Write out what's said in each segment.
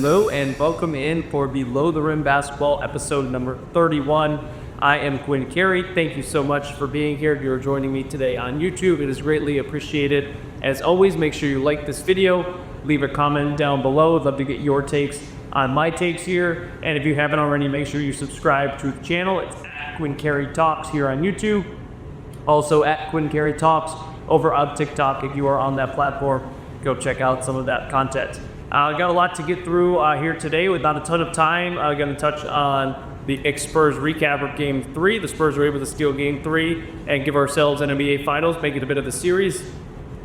hello, and welcome in for Below the Rim Basketball episode number 31. I am Quinn Carey. Thank you so much for being here. If you're joining me today on YouTube, it is greatly appreciated. As always, make sure you like this video, leave a comment down below. I'd love to get your takes on my takes here. And if you haven't already, make sure you subscribe to the channel. It's at Quinn Carey Talks here on YouTube. Also at Quinn Carey Talks over on TikTok. If you are on that platform, go check out some of that content. Got a lot to get through here today with not a ton of time. I'm going to touch on the Spurs recap of Game 3. The Spurs were able to steal Game 3 and give ourselves an NBA Finals, make it a bit of a series.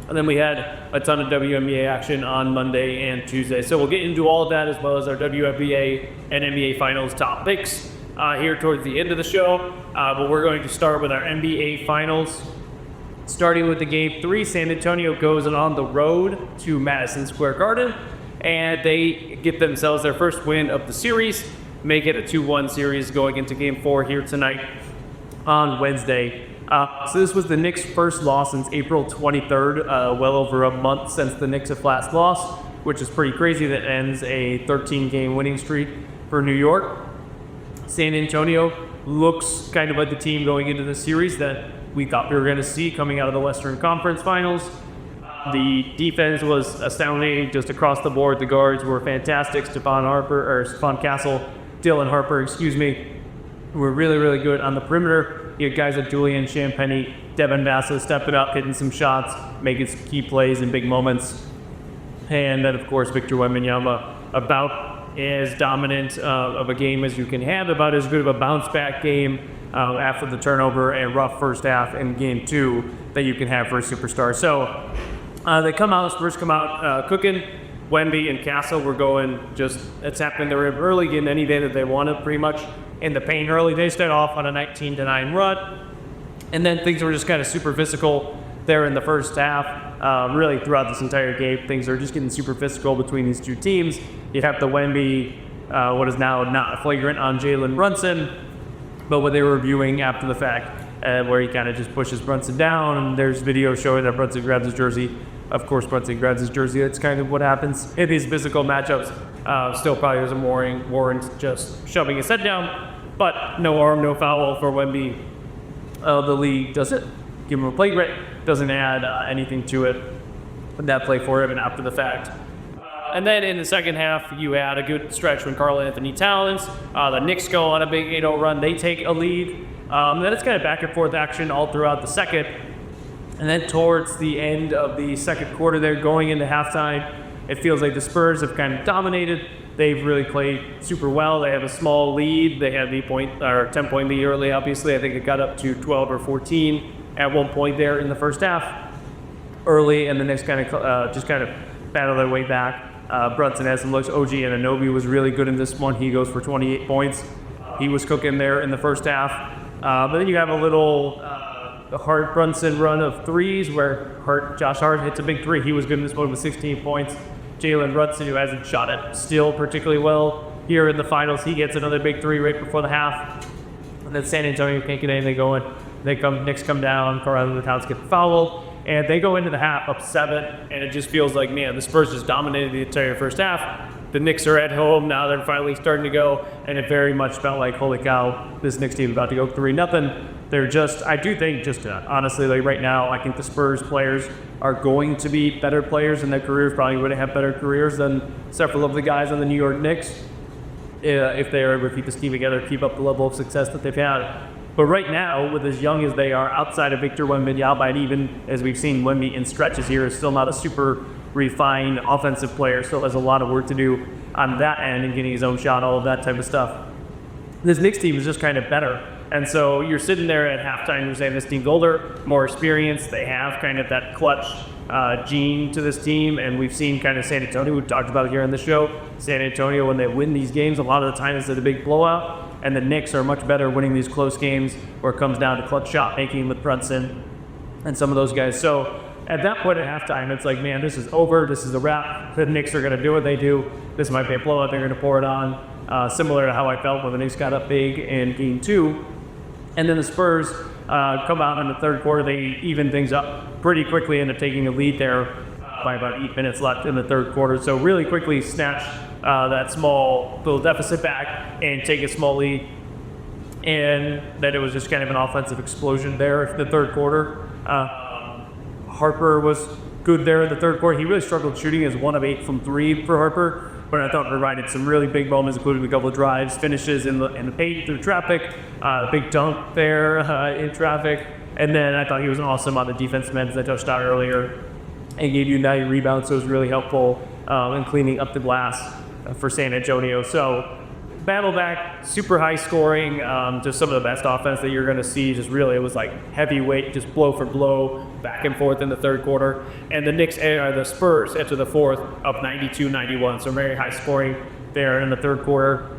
And then we had a ton of WNBA action on Monday and Tuesday. So we'll get into all of that as well as our WNBA and NBA Finals top picks here towards the end of the show. But we're going to start with our NBA Finals. Starting with the Game 3, San Antonio goes on the road to Madison Square Garden. And they get themselves their first win of the series, make it a 2-1 series going into Game 4 here tonight on Wednesday. So this was the Knicks' first loss since April 23rd, well over a month since the Knicks have last lost, which is pretty crazy. That ends a 13-game winning streak for New York. San Antonio looks kind of like the team going into the series that we thought we were going to see coming out of the Western Conference Finals. The defense was astounding just across the board. The guards were fantastic. Stephon Castle, Dylan Harper, were really, really good on the perimeter. You had guys like Julian Champagnie, Devin Vassell stepping up, hitting some shots, making some key plays in big moments. And then, of course, Victor Wembanyama, about as dominant of a game as you can have, about as good of a bounce-back game after the turnover and rough first half in Game 2 that you can have for a superstar. So Spurs come out cooking. Wemby and Castle were going just attacking the rim early, getting any day that they wanted pretty much in the paint early. They started off on a 19-9 run, and then things were just kind of super physical there in the first half. Really throughout this entire game, things are just getting super physical between these two teams. You have the Wemby, what is now not flagrant on Jalen Brunson, but what they were reviewing after the fact, where he kind of just pushes Brunson down, and there's video showing that Brunson grabs his jersey. Of course, Brunson grabs his jersey. That's kind of what happens in these physical matchups. Still probably doesn't warrant just shoving his head down, but no arm, no foul for Wemby. The league does it. Give him a play rate. Doesn't add anything to it. But that play for him and after the fact. And then in the second half, you had a good stretch when Karl-Anthony Towns. The Knicks go on a big 8-0 run. They take a lead. Then it's kind of back and forth action all throughout the second. And then towards the end of the second quarter there, going into halftime, it feels like the Spurs have kind of dominated. They've really played super well. They have a small lead. They had the 10-point lead early, obviously. I think it got up to 12 or 14 at one point there in the first half early, and the Knicks kind of battled their way back. Brunson had some looks. OG Anunoby was really good in this one. He goes for 28 points. He was cooking there in the first half. But then you have a little Hart Brunson run of threes where Josh Hart hits a big three. He was good in this one with 16 points. Jalen Brunson, who hasn't shot it still particularly well here in the finals, he gets another big three right before the half. And then San Antonio can't get anything going. Knicks come down, Karl-Anthony Towns get fouled, and they go into the half up 7, and it just feels like, man, the Spurs just dominated the entire first half. The Knicks are at home now. They're finally starting to go, and it very much felt like, holy cow, this Knicks team is about to go 3-0. They're honestly, like right now, I think the Spurs players are going to be better players in their careers, probably would have better careers than several of the guys on the New York Knicks if they are able to keep this team together, keep up the level of success that they've had. But right now, with as young as they are, outside of Victor Wembanyama, and even as we've seen Wemby in stretches here, is still not a super refined offensive player. Still has a lot of work to do on that end and getting his own shot, all of that type of stuff. This Knicks team is just kind of better. And so you're sitting there at halftime, you're saying this team's older, more experienced. They have kind of that clutch gene to this team. And we've seen kind of San Antonio, we talked about it here on the show. San Antonio, when they win these games, a lot of the time it's at a big blowout. And the Knicks are much better winning these close games where it comes down to clutch shot making with Brunson and some of those guys. So at that point at halftime, it's like, man, this is over. This is a wrap. The Knicks are going to do what they do. This might be a blowout. They're going to pour it on. Similar to how I felt when the Knicks got up big in Game 2. And then the Spurs come out in the third quarter. They even things up pretty quickly, end up taking a lead there by about 8 minutes left in the third quarter. So really quickly snatched that small little deficit back and take a small lead. And then it was just kind of an offensive explosion there in the third quarter. Harper was good there in the third quarter. He really struggled shooting as 1 of 8 from 3 for Harper, but I thought provided some really big moments, including a couple of drives, finishes in the paint through traffic, big dunk there in traffic. And then I thought he was awesome on the defensive end, as I touched on earlier, and gave you 9 rebounds, so it was really helpful in cleaning up the glass for San Antonio. So battle back, super high scoring, just some of the best offense that you're going to see. Just really, it was like heavyweight, just blow for blow, back and forth in the third quarter. And the Spurs enter the fourth up 92-91, so very high scoring there in the third quarter.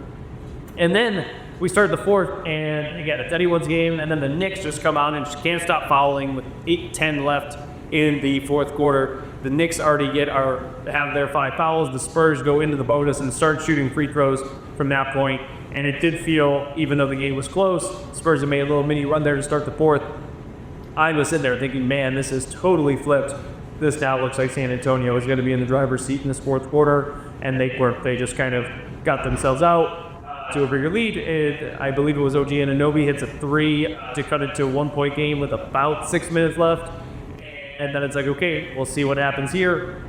And then we started the fourth, and again, it's anyone's game, and then the Knicks just come out and just can't stop fouling with 8:10 left in the fourth quarter. The Knicks already have their 5 fouls. The Spurs go into the bonus and start shooting free throws from that point. And it did feel, even though the game was close, Spurs had made a little mini run there to start the fourth. I was sitting there thinking, man, this is totally flipped. This now looks like San Antonio is going to be in the driver's seat in this fourth quarter, and they weren't. They just kind of got themselves out to a bigger lead. I believe it was OG Anunoby hits a 3 to cut it to a 1-point game with about 6 minutes left. And then it's like, okay, we'll see what happens here.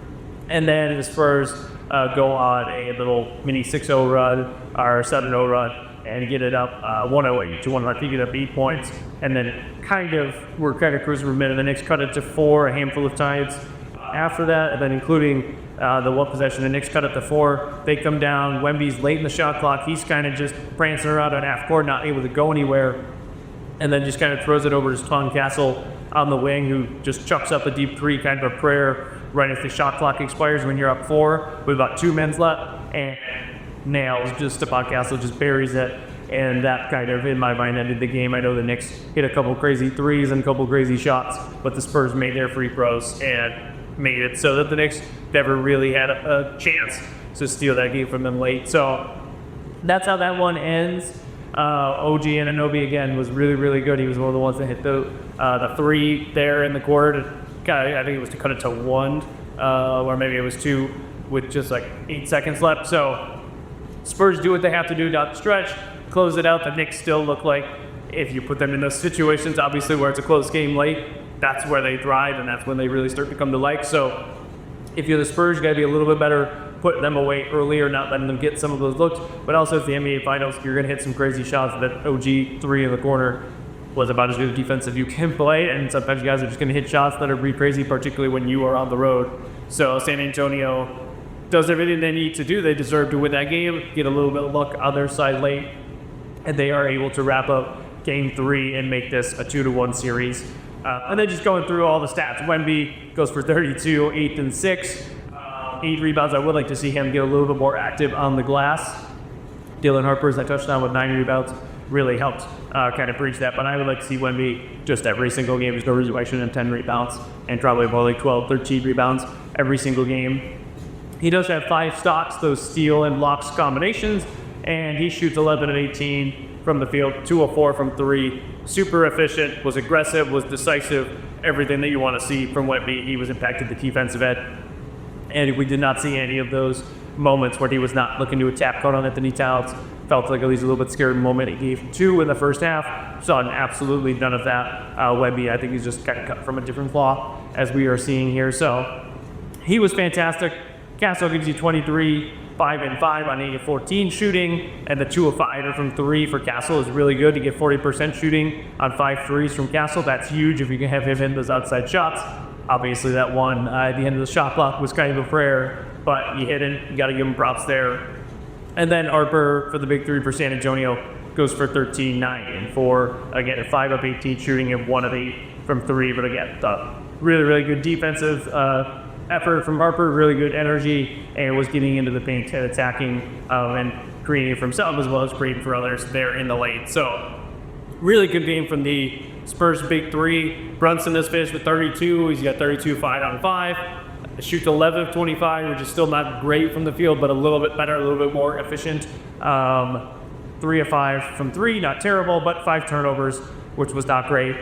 And then the Spurs go on a little mini 6-0 run, or 7-0 run, and get it up 108 to 1. I think it up 8 points. And then we're kind of cruising for a minute. The Knicks cut it to 4 a handful of times after that, and then including the one possession. The Knicks cut it to 4. They come down. Wemby's late in the shot clock. He's kind of just prancing around on half court, not able to go anywhere. And then just kind of throws it over to Tom Castle on the wing, who just chucks up a deep 3, kind of a prayer right as the shot clock expires when you're up 4 with about 2 minutes left, and nails just Stephon Castle just buries it, and that kind of, in my mind, ended the game. I know the Knicks hit a couple crazy 3s and a couple crazy shots, but the Spurs made their free throws and made it so that the Knicks never really had a chance to steal that game from them late. So that's how that one ends. OG Anunoby again was really, really good. He was one of the ones that hit the 3 there in the quarter. I think it was to cut it to 1, or maybe it was 2 with just like 8 seconds left. So Spurs do what they have to do down the stretch, close it out. The Knicks still look like, if you put them in those situations, obviously where it's a close game late, that's where they thrive, and that's when they really start to come to life. So if you're the Spurs, you got to be a little bit better, put them away earlier, not letting them get some of those looks. But also, it's the NBA Finals, you're going to hit some crazy shots. That OG 3 in the corner was about as good a defense as you can play, and sometimes you guys are just going to hit shots that are pretty crazy, particularly when you are on the road. So San Antonio does everything they need to do. They deserve to win that game, get a little bit of luck on their side late, and they are able to wrap up Game 3 and make this a 2-1 series. And then just going through all the stats. Wemby goes for 32, 8 and 6, 8 rebounds. I would like to see him get a little bit more active on the glass. Dylan Harper, as I touched on, with 9 rebounds, really helped kind of breach that. But I would like to see Wemby just every single game. There's no reason why I shouldn't have 10 rebounds and probably more like 12, 13 rebounds every single game. He does have 5 stocks, those steal and blocks combinations, and he shoots 11 and 18 from the field, 2 of 4 from 3. Super efficient, was aggressive, was decisive, everything that you want to see from Wemby. He was impacted the defensive end, and we did not see any of those moments where he was not looking to attack out on Anthony Towns. Felt like at least a little bit scared moment. He gave 2 in the first half. Saw absolutely none of that. Wemby, I think he's just kind of cut from a different cloth, as we are seeing here. So he was fantastic. Castle gives you 23, 5 and 5 on 8 of 14 shooting, and the 2 of 5 from 3 for Castle is really good to get 40% shooting on 5 threes from Castle. That's huge if you can have him hit those outside shots. Obviously, that one at the end of the shot clock was kind of a prayer, but you hit it. You got to give him props there. And then Harper for the big 3 for San Antonio goes for 13, 9 and 4. Again, a 5 of 18 shooting and 1 of 8 from 3. But again, really, really good defensive effort from Harper, really good energy, and was getting into the paint and attacking and creating for himself as well as creating for others there in the lane. So really good game from the Spurs big 3. Brunson has finished with 32. He's got 32, 5 on 5. Shoots 11 of 25, which is still not great from the field, but a little bit better, a little bit more efficient. 3 of 5 from 3, not terrible, but 5 turnovers, which was not great.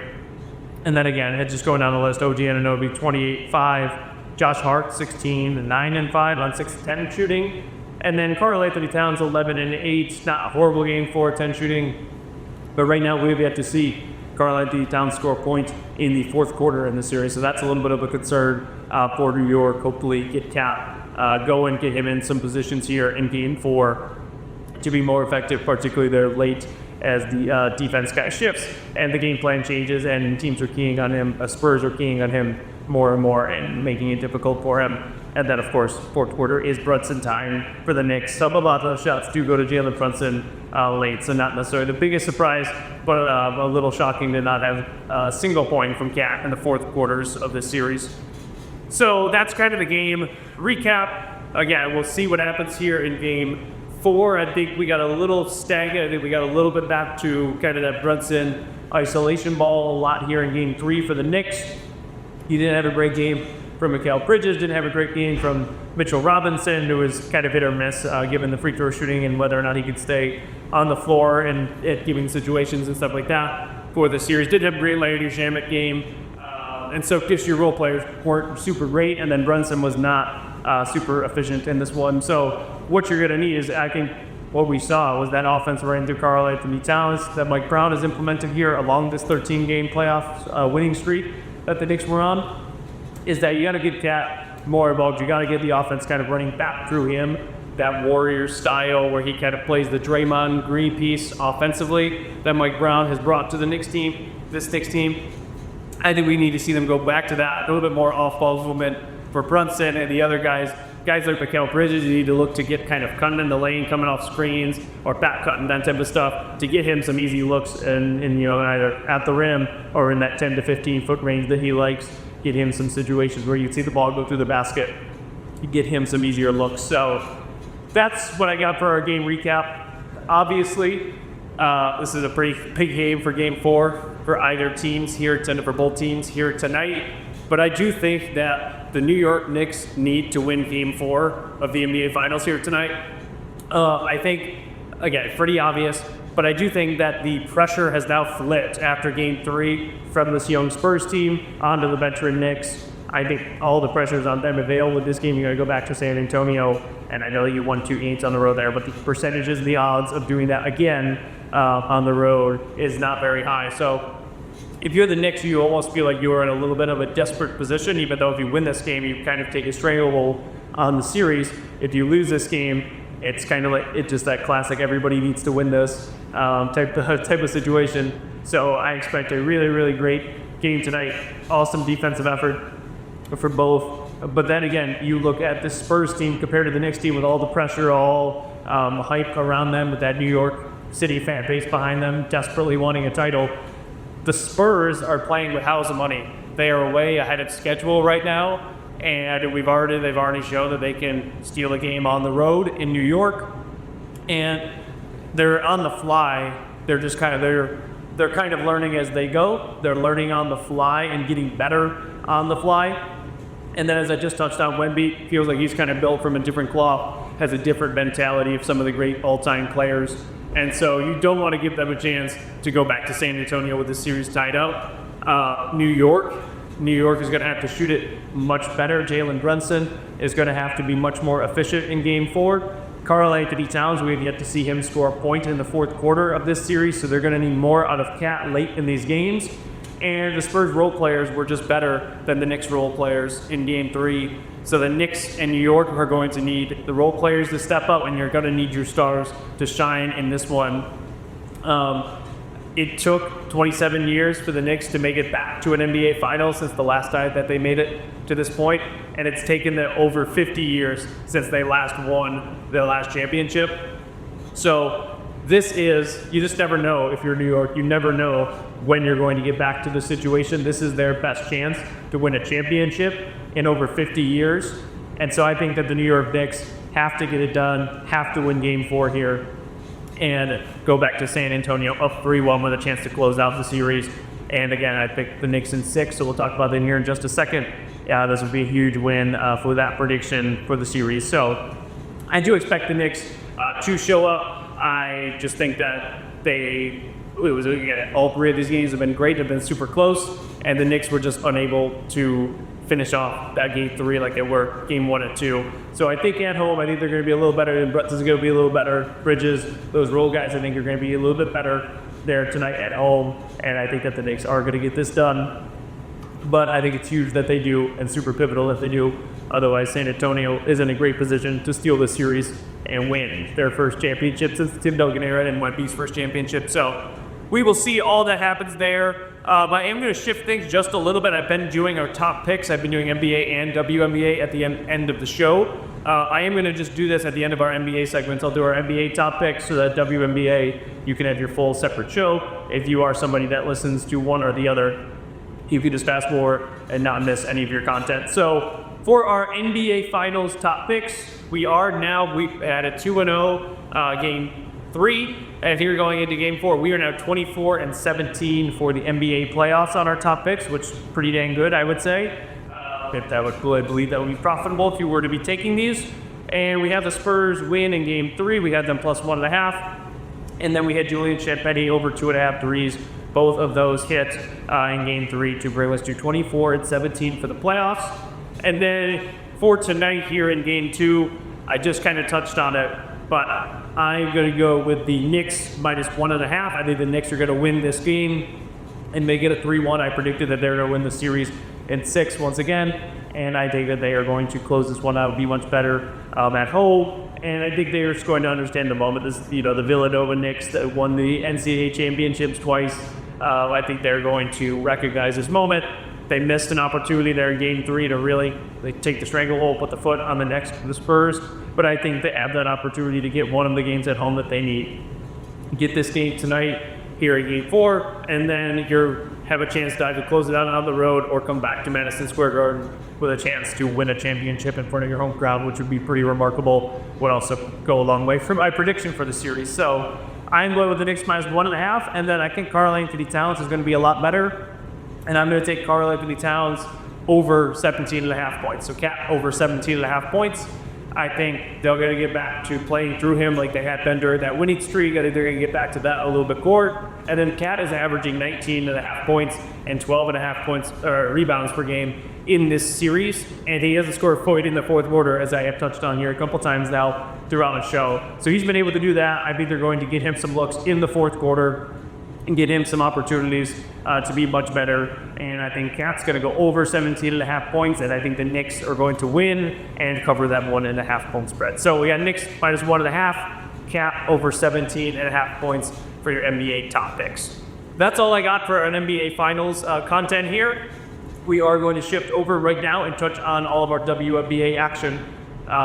And then again, just going down the list, OG Anunoby, 28, 5. Josh Hart, 16, 9 and 5 on 6 of 10 shooting. And then Karl-Anthony Towns, 11 and 8. Not a horrible game for 10 shooting. But right now, we've yet to see Karl-Anthony Towns score a point in the fourth quarter in the series. So that's a little bit of a concern for New York. Hopefully get Cat going, get him in some positions here in game 4 to be more effective, particularly there late as the defense kind of shifts and the game plan changes and teams are keying on him. Spurs are keying on him more and more and making it difficult for him. And then, of course, fourth quarter is Brunson time for the Knicks. Some of those shots do go to Jalen Brunson late, so not necessarily the biggest surprise, but a little shocking to not have a single point from Cat in the fourth quarters of this series. So that's kind of the game recap. Again, we'll see what happens here in game 4. I think we got a little stagnant. I think we got a little bit back to kind of that Brunson isolation ball a lot here in game 3 for the Knicks. He didn't have a great game from Mikal Bridges, didn't have a great game from Mitchell Robinson, who was kind of hit or miss given the free throw shooting and whether or not he could stay on the floor and at giving situations and stuff like that for the series. Did have a great Larry Shamet game. And so just your role players weren't super great, and then Brunson was not super efficient in this one. So what you're going to need is, I think, what we saw was that offense ran through Karl-Anthony Towns that Mike Brown has implemented here along this 13-game playoff winning streak that the Knicks were on, is that you got to give Cat more involved. You got to get the offense kind of running back through him, that Warrior style where he kind of plays the Draymond Green piece offensively that Mike Brown has brought to the Knicks team, this Knicks team. I think we need to see them go back to that, a little bit more off-ball movement for Brunson and the other guys. Guys like Mikal Bridges, you need to look to get kind of cutting in the lane, coming off screens, or back cutting, that type of stuff, to get him some easy looks and either at the rim or in that 10 to 15 foot range that he likes. Get him some situations where you see the ball go through the basket. You get him some easier looks. So that's what I got for our game recap. Obviously, this is a pretty big game for game 4 for either teams here, for both teams here tonight. But I do think that the New York Knicks need to win game 4 of the NBA Finals here tonight. I think, again, pretty obvious, but I do think that the pressure has now flipped after game 3 from this young Spurs team onto the veteran Knicks. I think all the pressure is on them. If they fail with this game, you're going to go back to San Antonio, and I know you won 2 games on the road there, but the percentages, the odds of doing that again on the road is not very high. So if you're the Knicks, you almost feel like you're in a little bit of a desperate position, even though if you win this game, you kind of take a stranglehold on the series. If you lose this game, it's kind of like, it's just that classic everybody needs to win this type of situation. So I expect a really, really great game tonight. Awesome defensive effort for both. But then again, you look at the Spurs team compared to the Knicks team with all the pressure, all hype around them, with that New York City fan base behind them, desperately wanting a title. The Spurs are playing with house of money. They are way ahead of schedule right now, and they've already shown that they can steal a game on the road in New York, and they're on the fly. They're just kind of learning as they go. They're learning on the fly and getting better on the fly. And then, as I just touched on, Wemby feels like he's kind of built from a different cloth, has a different mentality of some of the great all-time players. And so you don't want to give them a chance to go back to San Antonio with the series tied up. New York is going to have to shoot it much better. Jalen Brunson is going to have to be much more efficient in game 4. Karl-Anthony Towns, we have yet to see him score a point in the fourth quarter of this series, so they're going to need more out of Cat late in these games. And the Spurs role players were just better than the Knicks role players in game 3. So the Knicks and New York are going to need the role players to step up, and you're going to need your stars to shine in this one. It took 27 years for the Knicks to make it back to an NBA Finals since the last time that they made it to this point, and it's taken them over 50 years since they last won their last championship. So this is, you just never know if you're New York. You never know when you're going to get back to the situation. This is their best chance to win a championship in over 50 years. And so I think that the New York Knicks have to get it done, have to win game 4 here, and go back to San Antonio up 3-1 with a chance to close out the series. And again, I picked the Knicks in 6, so we'll talk about that here in just a second. This would be a huge win for that prediction for the series. So I do expect the Knicks to show up. I just think that all 3 of these games have been great, have been super close, and the Knicks were just unable to finish off that game 3 like they were game 1 and 2. So I think at home, I think they're going to be a little better. And Brett is going to be a little better. Bridges, those role guys, I think are going to be a little bit better there tonight at home. And I think that the Knicks are going to get this done. But I think it's huge that they do, and super pivotal if they do. Otherwise, San Antonio is in a great position to steal this series and win their first championship since the Tim Duncan era and Wemby's first championship. So we will see all that happens there. I am going to shift things just a little bit. I've been doing our top picks. I've been doing NBA and WNBA at the end of the show. I am going to just do this at the end of our NBA segments. I'll do our NBA top picks so that WNBA, you can have your full separate show. If you are somebody that listens to one or the other, you can just fast forward and not miss any of your content. So for our NBA Finals top picks, we had a 2-0 game 3, and here going into game 4, we are now 24-17 for the NBA playoffs on our top picks, which is pretty dang good, I would say. If that would, I believe that would be profitable if you were to be taking these. And we have the Spurs win in game 3. We had them plus 1.5. And then we had Julian Champagnie over 2.5 threes. Both of those hit in game 3 to bring us to 24-17 for the playoffs. And then for tonight here in game 2, I just kind of touched on it, but I'm going to go with the Knicks minus 1.5. I think the Knicks are going to win this game and make it a 3-1. I predicted that they're going to win the series in 6 once again, and I think that they are going to close this one out, be much better at home. And I think they're just going to understand the moment. This, the Villanova Knicks that won the NCAA championships twice. I think they're going to recognize this moment. They missed an opportunity there in game 3 to really take the stranglehold, put the foot on the necks of the Spurs. But I think they have that opportunity to get one of the games at home that they need. Get this game tonight here in game 4, and then you have a chance to either close it out on the road or come back to Madison Square Garden with a chance to win a championship in front of your home crowd, which would be pretty remarkable. Would also go a long way for my prediction for the series. So I'm going with the Knicks minus 1.5, and then I think Karl-Anthony Towns is going to be a lot better. And I'm going to take Karl-Anthony Towns over 17.5 points. So Cat over 17.5 points. I think they're going to get back to playing through him like they had been during that winning streak. I think they're going to get back to that a little bit more. And then Cat is averaging 19.5 points and 12.5 points rebounds per game in this series. And he hasn't scored a point in the fourth quarter, as I have touched on here a couple times now throughout the show. So he's been able to do that. I think they're going to get him some looks in the fourth quarter and get him some opportunities to be much better. And I think Cat's going to go over 17.5 points, and I think the Knicks are going to win and cover that 1.5 point spread. So we got Knicks minus 1.5, Cat over 17.5 points for your NBA top picks. That's all I got for an NBA Finals content here. We are going to shift over right now and touch on all of our WNBA action.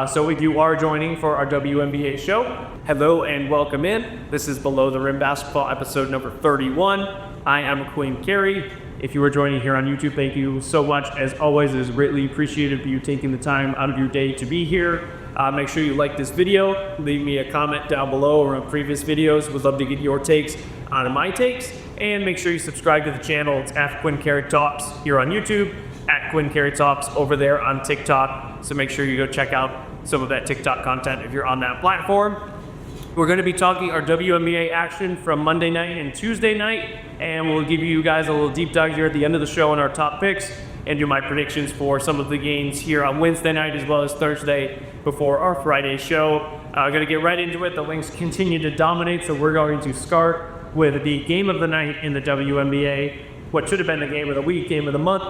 So if you are joining for our WNBA show, hello and welcome in. This is Below the Rim Basketball episode number 31. I am Quinn Carey. If you are joining here on YouTube, thank you so much. As always, it is greatly appreciated for you taking the time out of your day to be here. Make sure you like this video. Leave me a comment down below or on previous videos. Would love to get your takes on my takes. And make sure you subscribe to the channel. It's at Quinn Carey Talks here on YouTube, at Quinn Carey Talks over there on TikTok. So make sure you go check out some of that TikTok content if you're on that platform. We're going to be talking our WNBA action from Monday night and Tuesday night, and we'll give you guys a little deep dive here at the end of the show on our top picks and do my predictions for some of the games here on Wednesday night as well as Thursday before our Friday show. Going to get right into it. The Lynx continue to dominate, so we're going to start with the game of the night in the WNBA. What should have been the game of the week, game of the month,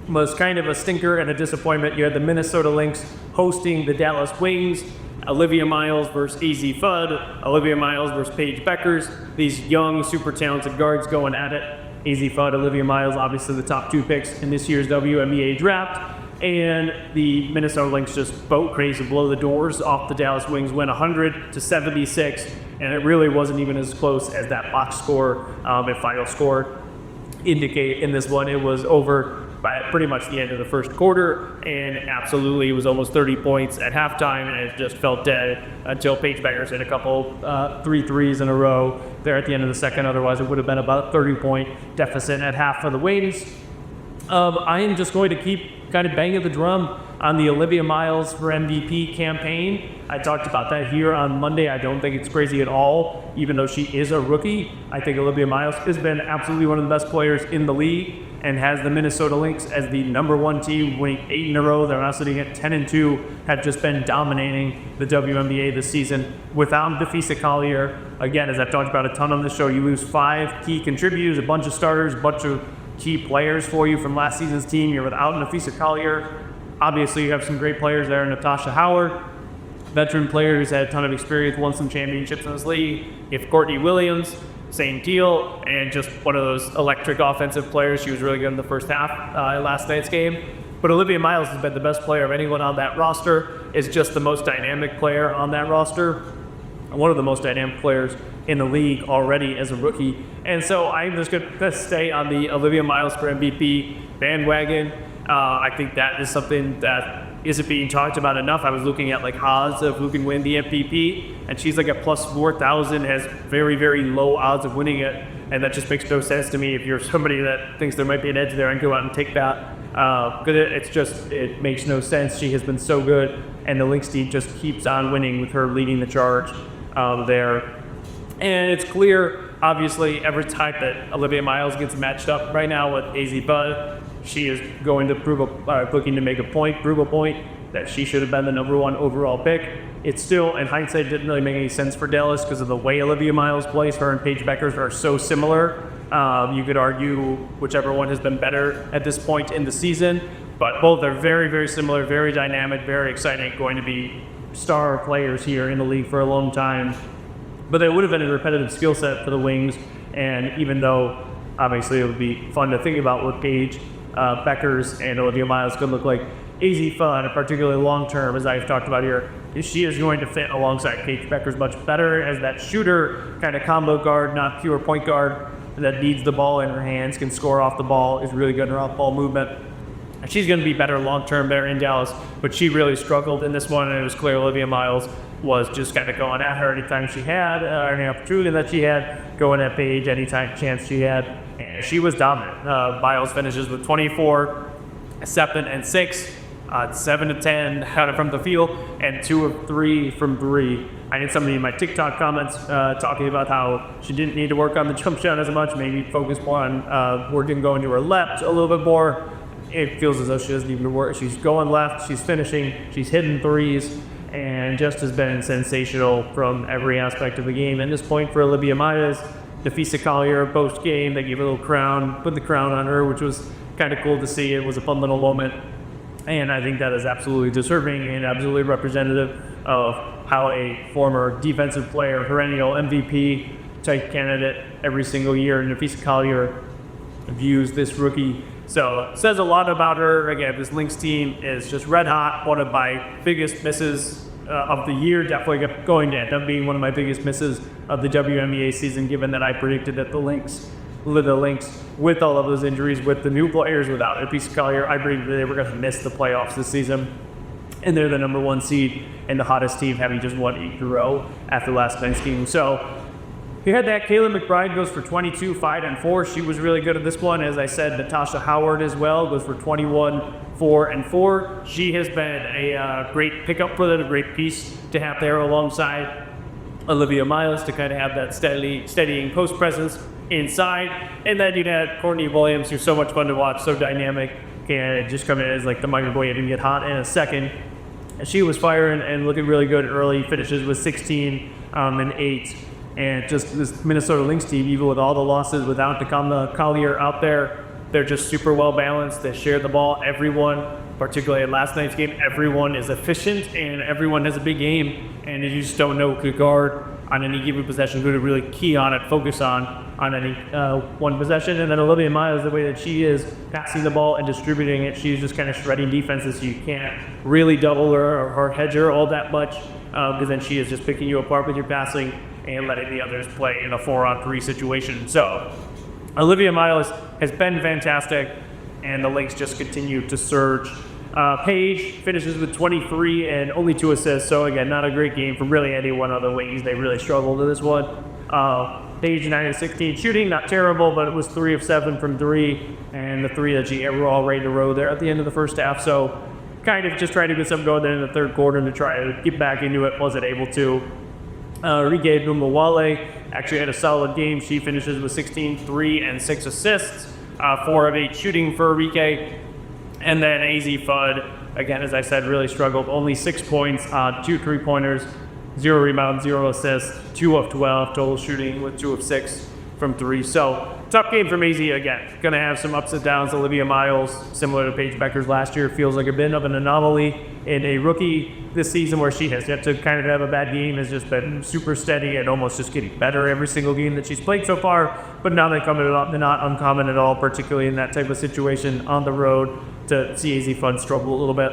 was kind of a stinker and a disappointment. You had the Minnesota Lynx hosting the Dallas Wings. Olivia Miles versus AZ Fudd. Olivia Miles versus Paige Beckers. These young, super talented guards going at it. AZ Fudd, Olivia Miles, obviously the top 2 picks in this year's WNBA draft. And the Minnesota Lynx just boat crazy, blow the doors off the Dallas Wings, win 100-76. And it really wasn't even as close as that box score and final score indicate in this one. It was over by pretty much the end of the first quarter, and absolutely it was almost 30 points at halftime, and it just felt dead until Paige Beckers hit a couple 3 threes in a row there at the end of the second. Otherwise, it would have been about a 30-point deficit at half for the Wings. I am just going to keep kind of banging the drum on the Olivia Miles for MVP campaign. I talked about that here on Monday. I don't think it's crazy at all, even though she is a rookie. I think Olivia Miles has been absolutely one of the best players in the league. and has the Minnesota Lynx as the number 1 team, winning 8 in a row. They're now sitting at 10-2, have just been dominating the WNBA this season. Without Defisa Collier, again, as I've talked about a ton on this show, you lose 5 key contributors, a bunch of starters, a bunch of key players for you from last season's team. You're without Defisa Collier. Obviously, you have some great players there, Natasha Howard, veteran player who's had a ton of experience, won some championships in this league. If Courtney Williams, same deal, and just one of those electric offensive players. She was really good in the first half last night's game. But Olivia Miles has been the best player of anyone on that roster, is just the most dynamic player on that roster, one of the most dynamic players in the league already as a rookie. And so I'm just going to stay on the Olivia Miles for MVP bandwagon. I think that is something that isn't being talked about enough. I was looking at like odds of who can win the MVP, and she's like at plus 4,000, has very, very low odds of winning it, and that just makes no sense to me. If you're somebody that thinks there might be an edge there, and go out and take that, because it makes no sense. She has been so good, and the Lynx team just keeps on winning with her leading the charge there. And it's clear, obviously, every time that Olivia Miles gets matched up right now with AZ Bud, she is going to looking to make a point, prove a point that she should have been the number 1 overall pick. It still, in hindsight, didn't really make any sense for Dallas because of the way Olivia Miles plays. Her and Paige Beckers are so similar. You could argue whichever one has been better at this point in the season, but both are very, very similar, very dynamic, very exciting, going to be star players here in the league for a long time. But it would have been a repetitive skill set for the Wings, and even though obviously it would be fun to think about what Paige Beckers and Olivia Miles could look like, AZ Fun, particularly long term, as I've talked about here, she is going to fit alongside Paige Beckers much better as that shooter, kind of combo guard, not pure point guard, that needs the ball in her hands, can score off the ball, is really good in her off-ball movement. She's going to be better long-term there in Dallas, but she really struggled in this one, and it was clear Olivia Miles was just kind of going at her anytime she had, any opportunity that she had, going at Paige anytime chance she had, and she was dominant. Miles finishes with 24, 7 and 6, 7 to 10 out from the field, and 2 of 3 from 3. I had somebody in my TikTok comments talking about how she didn't need to work on the jump shot as much, maybe focus more on working going to her left a little bit more. It feels as though she doesn't even work. She's going left, she's finishing, she's hitting threes, and just has been sensational from every aspect of the game. At this point for Olivia Miles, Defisa Collier post-game, they gave a little crown, put the crown on her, which was kind of cool to see. It was a fun little moment, and I think that is absolutely deserving and absolutely representative of how a former defensive player, perennial MVP type candidate every single year, Defisa Collier, views this rookie. So it says a lot about her. Again, this Lynx team is just red hot. One of my biggest misses of the year, definitely going to end up being one of my biggest misses of the WNBA season, given that I predicted that the Lynx, with all of those injuries, with the new players, without Defisa Collier, I predicted they were going to miss the playoffs this season. And they're the number 1 seed and the hottest team, having just won 8 in a row after last night's game. So you had that. Kayla McBride goes for 22, 5 and 4. She was really good at this one. As I said, Natasha Howard as well goes for 21, 4 and 4. She has been a great pickup for them, a great piece to have there alongside Olivia Miles to kind of have that steadying post presence inside. And then you had Courtney Williams, who's so much fun to watch, so dynamic, and just come in as like the microwave and get hot in a second. And she was firing and looking really good early. Finishes with 16 and 8. And just this Minnesota Lynx team, even with all the losses, without Defisa Collier out there, they're just super well balanced. They share the ball. Everyone, particularly in last night's game, everyone is efficient and everyone has a big game. And you just don't know who to guard on any given possession, who to really key on it, focus on any one possession. And then Olivia Miles, the way that she is passing the ball and distributing it, she's just kind of shredding defenses. So you can't really double her or hedge her all that much because then she is just picking you apart with your passing and letting the others play in a 4-on-3 situation. So Olivia Miles has been fantastic, and the Lynx just continue to surge. Paige finishes with 23 and only 2 assists, so again, not a great game from really anyone on the Wings. They really struggled in this one. Paige 9 of 16 shooting, not terrible, but it was 3 of 7 from 3, and the 3 that she were all ready to row there at the end of the first half. So kind of just trying to get something going there in the third quarter to try to get back into it, wasn't able to. Rigay Numawale actually had a solid game. She finishes with 16, 3 and 6 assists. 4 of 8 shooting for Enrique. And then AZ Fudd, again, as I said, really struggled. Only 6 points, 2 3-pointers, 0 rebounds, 0 assists, 2 of 12 total shooting with 2 of 6 from 3. So tough game from AZ again. Going to have some ups and downs. Olivia Miles, similar to Paige Beckers last year, feels like a bit of an anomaly. And a rookie this season where she has yet to kind of have a bad game, has just been super steady and almost just getting better every single game that she's played so far. But now they're not uncommon at all, particularly in that type of situation on the road, to see AZ Fudd struggle a little bit.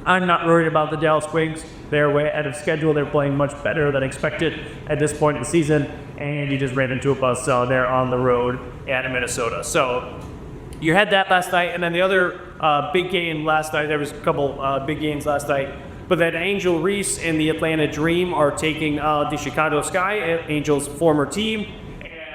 I'm not worried about the Dallas Wings. They're way ahead of schedule. They're playing much better than expected at this point in the season. And you just ran into a buzzsaw there on the road at Minnesota. So you had that last night. And then the other big game last night, there was a couple big games last night. But that Angel Reese and the Atlanta Dream are taking the Chicago Sky, Angel's former team.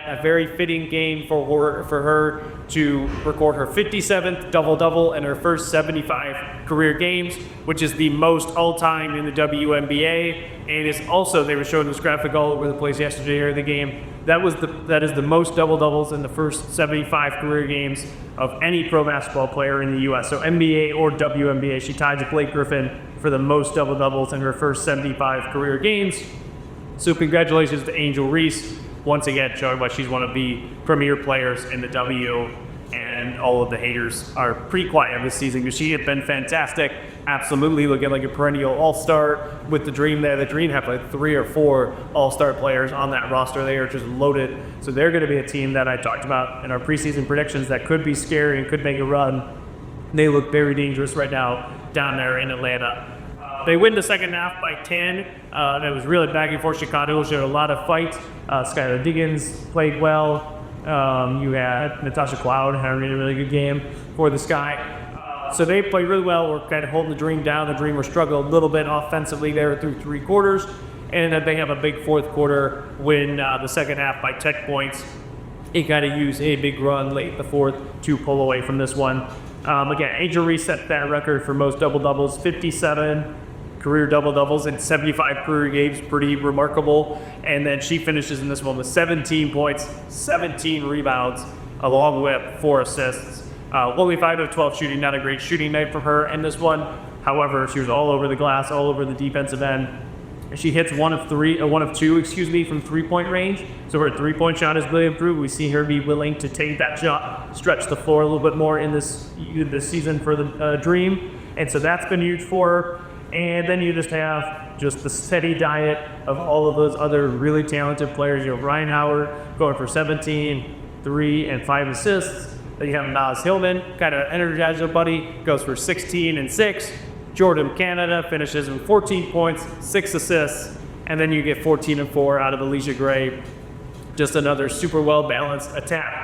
A very fitting game for her to record her 57th double-double and her first 75 career games, which is the most all-time in the WNBA. And it's also, they were showing this graphic all over the place yesterday during the game, that is the most double-doubles in the first 75 career games of any pro basketball player in the U.S. So NBA or WNBA, she tied with Blake Griffin for the most double-doubles in her first 75 career games. So congratulations to Angel Reese, once again showing why she's one of the premier players in the W, and all of the haters are pretty quiet this season because she has been fantastic, absolutely looking like a perennial all-star with the Dream there. The Dream have like 3 or 4 all-star players on that roster. They are just loaded. So they're going to be a team that I talked about in our preseason predictions that could be scary and could make a run. They look very dangerous right now down there in Atlanta. They win the second half by 10. It was really back and forth. Chicago showed a lot of fight. Skylar Diggins played well. You had Natasha Cloud had a really good game for the Sky. So they played really well. We're kind of holding the Dream down. The Dream were struggled a little bit offensively there through 3 quarters. And then they have a big fourth quarter win the second half by 10 points. They kind of used a big run late in the fourth to pull away from this one. Again, Angel Reese set that record for most double-doubles, 57 career double-doubles in 75 career games, pretty remarkable. And then she finishes in this one with 17 points, 17 rebounds, along with 4 assists. Only 5 of 12 shooting, not a great shooting night for her in this one. However, she was all over the glass, all over the defensive end. She hits 1 of 2 from 3-point range. So her 3-point shot has really improved. We see her be willing to take that shot, stretch the floor a little bit more in this season for the Dream. And so that's been huge for her. And then you just have just the steady diet of all of those other really talented players. You have Ryan Howard going for 17, 3, and 5 assists. Then you have Naz Hillman, kind of energized everybody, goes for 16 and 6. Jordan Canada finishes with 14 points, 6 assists. And then you get 14 and 4 out of Alicia Gray. Just another super well-balanced attack.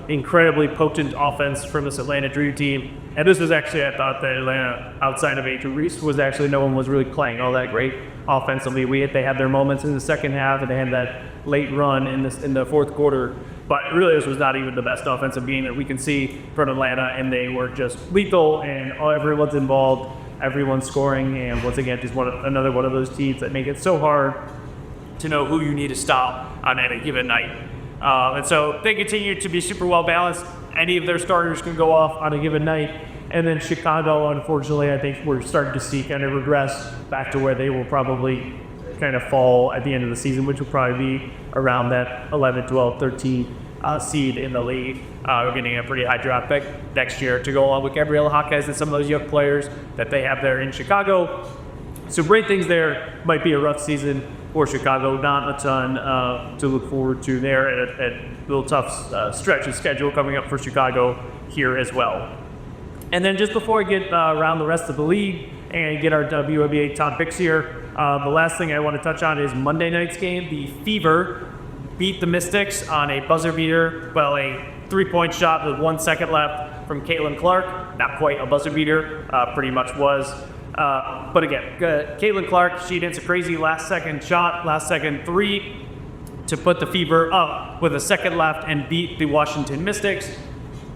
Incredibly potent offense from this Atlanta Dream team. And this was actually, I thought that Atlanta, outside of Angel Reese, was actually no one was really playing all that great offensively. They had their moments in the second half, and they had that late run in the fourth quarter. But really, this was not even the best offensive game that we can see from Atlanta, and they were just lethal, and everyone's involved, everyone's scoring, and once again, just another one of those teams that make it so hard to know who you need to stop on any given night. And so they continue to be super well balanced. Any of their starters can go off on a given night. And then Chicago, unfortunately, I think we're starting to see kind of regress back to where they will probably kind of fall at the end of the season, which will probably be around that 11, 12, 13 seed in the league. We're getting a pretty high draft pick next year to go along with Gabriella Hawkes and some of those young players that they have there in Chicago. So great things there. Might be a rough season for Chicago, not a ton to look forward to there, and a little tough stretch of schedule coming up for Chicago here as well. And then just before I get around the rest of the league and get our WNBA top picks here, the last thing I want to touch on is Monday night's game. The Fever beat the Mystics on a buzzer beater, a 3-point shot with 1 second left from Caitlin Clark. Not quite a buzzer beater, pretty much was. But again, Caitlin Clark, she hits a crazy last second 3 to put the Fever up with a second left and beat the Washington Mystics.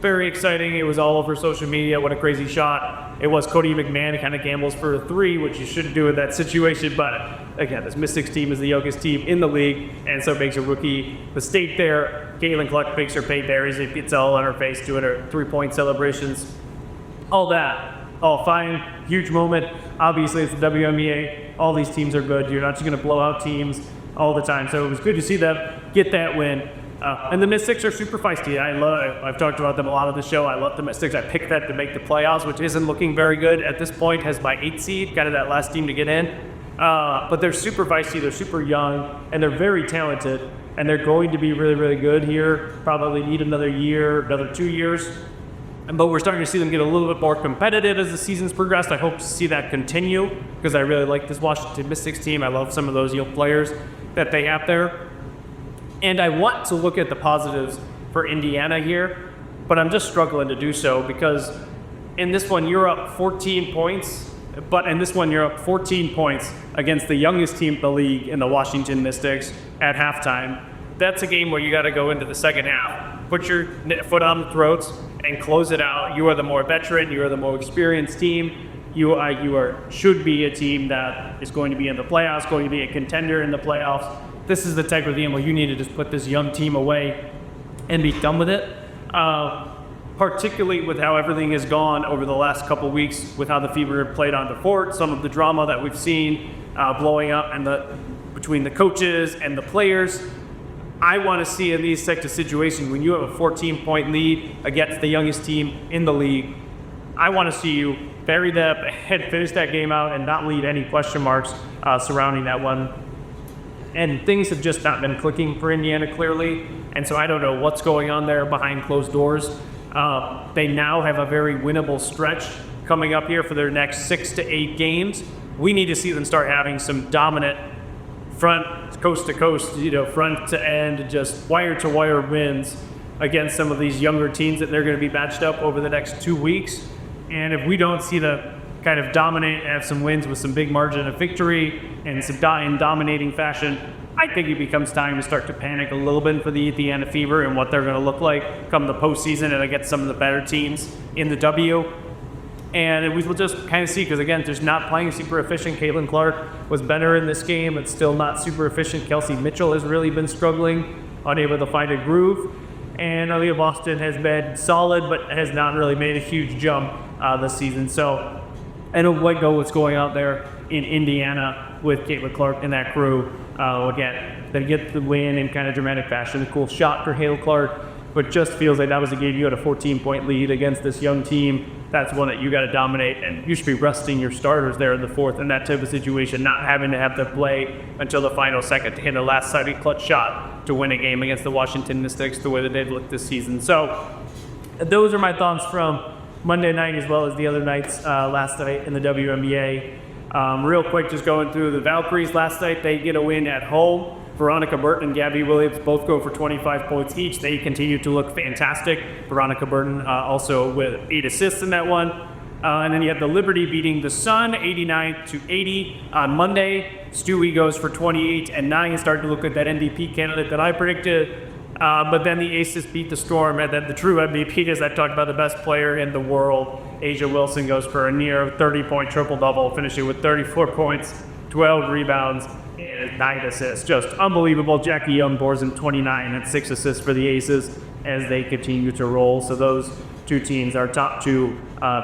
very exciting. It was all over social media. What a crazy shot. It was Cody McMahon kind of gambles for a three, which you shouldn't do in that situation. But again, this Mystics team is the youngest team in the league, and so makes a rookie mistake there. Caitlin Clark makes her pay berries. It's all on her face, doing her 3-point celebrations. All that, all fine. Huge moment. Obviously, it's the WNBA. All these teams are good. You're not just going to blow out teams all the time. So it was good to see them get that win. And the Mystics are super feisty. I've talked about them a lot on the show. I love the Mystics. I picked them to make the playoffs, which isn't looking very good at this point. Has my 8 seed, kind of that last team to get in. But they're super feisty. They're super young, and they're very talented. And they're going to be really, really good here. Probably need another year, another 2 years. But we're starting to see them get a little bit more competitive as the season's progressed. I hope to see that continue because I really like this Washington Mystics team. I love some of those young players that they have there. And I want to look at the positives for Indiana here, but I'm just struggling to do so because in this one you're up 14 points, but in this one you're up 14 points against the youngest team in the league in the Washington Mystics at halftime. That's a game where you got to go into the second half, put your foot on the throats, and close it out. You are the more veteran, you are the more experienced team. You should be a team that is going to be in the playoffs, going to be a contender in the playoffs. This is the type of game where you need to just put this young team away and be done with it. Particularly with how everything has gone over the last couple weeks, with how the Fever have played on the fort, some of the drama that we've seen blowing up and between the coaches and the players. I want to see in these types of situations when you have a 14-point lead against the youngest team in the league, I want to see you bury that and finish that game out and not leave any question marks surrounding that one. And things have just not been clicking for Indiana clearly, and so I don't know what's going on there behind closed doors. They now have a very winnable stretch coming up here for their next 6 to 8 games. We need to see them start having some dominant front, coast to coast, front to end, just wire to wire wins against some of these younger teams that they're going to be matched up over the next 2 weeks. And if we don't see the kind of dominate, have some wins with some big margin of victory and some in dominating fashion, I think it becomes time to start to panic a little bit for the Indiana Fever and what they're going to look like come the postseason and against some of the better teams in the W. And we will just kind of see, because again, there's not playing super efficient. Caitlin Clark was better in this game. It's still not super efficient. Kelsey Mitchell has really been struggling, unable to find a groove. And Olivia Boston has been solid, but has not really made a huge jump this season. So I don't like what's going out there in Indiana with Caitlin Clark and that crew. Again, they get the win in kind of dramatic fashion. A cool shot for Hale Clark, but just feels like that was a game you had a 14-point lead against this young team. That's one that you got to dominate, and you should be resting your starters there in the fourth in that type of situation, not having to have to play until the final second to hit a last-second clutch shot to win a game against the Washington Mystics the way that they've looked this season. So those are my thoughts from Monday night as well as the other nights last night in the WNBA. Real quick, just going through the Valkyries last night, they get a win at home. Veronica Burton and Gabby Williams both go for 25 points each. They continue to look fantastic. Veronica Burton also with 8 assists in that one. And then you have the Liberty beating the Sun 89-80 on Monday. Stewie goes for 28 and 9, starting to look like that MVP candidate that I predicted. But then the Aces beat the Storm, and then the true MVP, as I talked about, the best player in the world, Asia Wilson, goes for a near 30-point triple-double, finishing with 34 points, 12 rebounds, and 9 assists. Just unbelievable. Jackie Young pours in 29 and 6 assists for the Aces as they continue to roll. So those two teams are top 2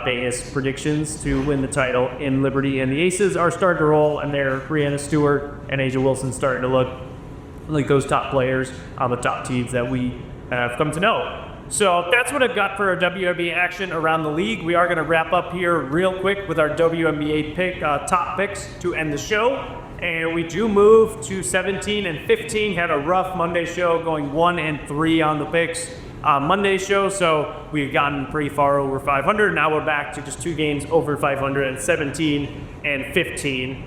Vegas predictions to win the title in Liberty. And the Aces are starting to roll, and they're Brianna Stewart and Asia Wilson starting to look like those top players on the top teams that we have come to know. So that's what I've got for our WNBA action around the league. We are going to wrap up here real quick with our WNBA top picks to end the show. And we do move to 17 and 15. Had a rough Monday show, going 1-3 on the picks Monday show. So we've gotten pretty far over 500. Now we're back to just 2 games over 500 at 17 and 15.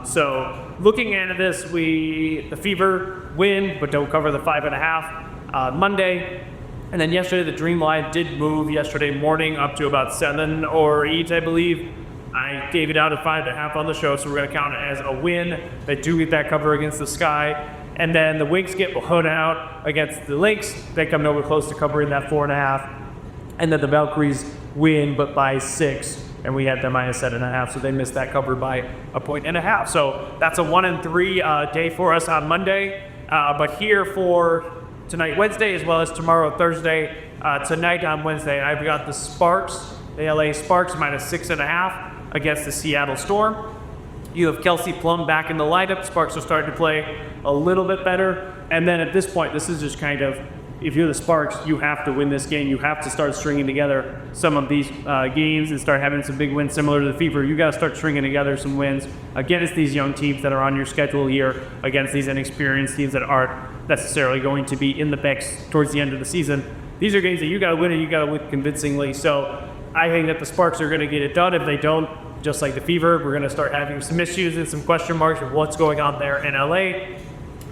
So looking at this, the Fever win, but don't cover the 5.5 Monday. And then yesterday, the Dream Line did move yesterday morning up to about 7 or 8, I believe. I gave it out at 5.5 on the show, so we're going to count it as a win. They do get that cover against the Sky. And then the Wings get blown out against the Lynx. They come nowhere close to covering that 4.5. And then the Valkyries win, but by 6. And we had them -7.5, so they missed that cover by 1.5. So that's a 1-3 day for us on Monday. But here for tonight, Wednesday, as well as tomorrow, Thursday. Tonight on Wednesday, I've got the Sparks, the LA Sparks, -6.5 against the Seattle Storm. You have Kelsey Plum back in the lineup. Sparks are starting to play a little bit better. And then at this point, this is just kind of, if you're the Sparks, you have to win this game. You have to start stringing together some of these games and start having some big wins similar to the Fever. You got to start stringing together some wins against these young teams that are on your schedule here, against these inexperienced teams that aren't necessarily going to be in the mix towards the end of the season. These are games that you got to win, and you got to win convincingly. So I think that the Sparks are going to get it done. If they don't, just like the Fever, we're going to start having some issues and some question marks of what's going on there in LA.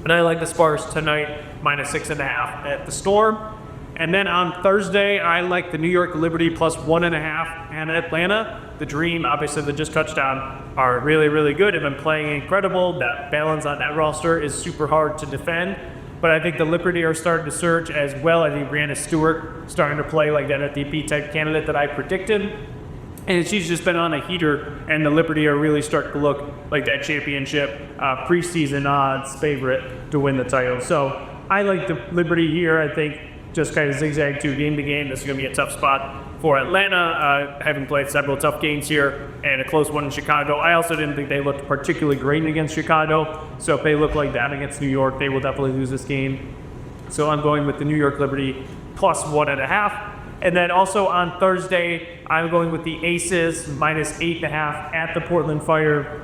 But I like the Sparks tonight, -6.5 at the Storm. And then on Thursday, I like the New York Liberty +1.5 and Atlanta. The Dream, obviously, that just touched on, are really, really good. Have been playing incredible. That balance on that roster is super hard to defend. But I think the Liberty are starting to surge as well. I think Brianna Stewart starting to play like that MVP type candidate that I predicted. And she's just been on a heater, and the Liberty are really starting to look like that championship preseason odds favorite to win the title. So I like the Liberty here. I think just kind of zigzag to game to game. This is going to be a tough spot for Atlanta, having played several tough games here and a close one in Chicago. I also didn't think they looked particularly great against Chicago. So if they look like that against New York, they will definitely lose this game. So I'm going with the New York Liberty +1.5. And then also on Thursday, I'm going with the Aces -8.5 at the Portland Fire.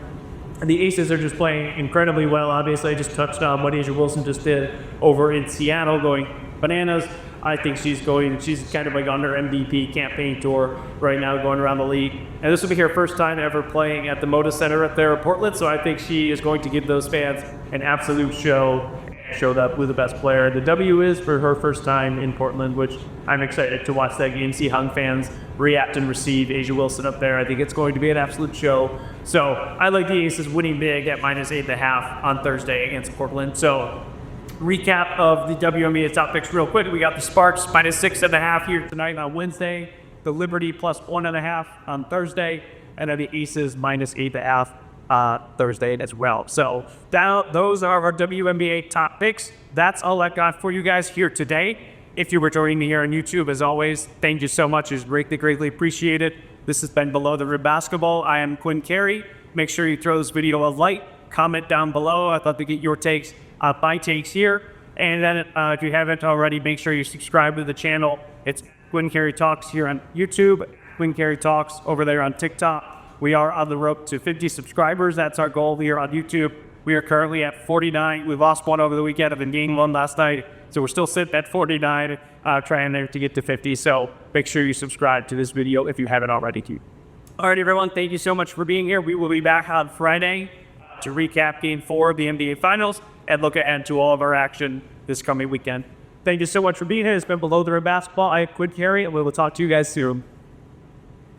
And the Aces are just playing incredibly well. Obviously, I just touched on what Angel Wilson just did over in Seattle, going bananas. I think she's kind of like on her MVP campaign tour right now, going around the league. And this will be her first time ever playing at the Moda Center up there at Portland. So I think she is going to give those fans an absolute show. Showed up with the best player. The W is for her first time in Portland, which I'm excited to watch that game, see how fans react and receive Asia Wilson up there. I think it's going to be an absolute show. So I like the Aces winning big at -8.5 on Thursday against Portland. So recap of the WNBA Top Picks real quick. We got the Sparks -6.5 here tonight on Wednesday, the Liberty +1.5 on Thursday, and then the Aces -8.5 Thursday as well. So those are our WNBA Top Picks. That's all I got for you guys here today. If you were joining me here on YouTube, as always, thank you so much. It's greatly appreciated. This has been Below the Rim Basketball. I am Quinn Carey. Make sure you throw this video a like, comment down below. I'd love to get your takes, my takes here. And then if you haven't already, make sure you subscribe to the channel. It's Quinn Carey Talks here on YouTube, Quinn Carey Talks over there on TikTok. We are on the road to 50 subscribers. That's our goal here on YouTube. We are currently at 49. We lost one over the weekend. I've been gaining one last night. So we're still sitting at 49, trying there to get to 50. So make sure you subscribe to this video if you haven't already. All right, everyone. Thank you so much for being here. We will be back on Friday to recap Game 4 of the NBA Finals and look ahead to all of our action this coming weekend. Thank you so much for being here. It's been Below the Rim Basketball. I am Quinn Carey, and we will talk to you guys soon.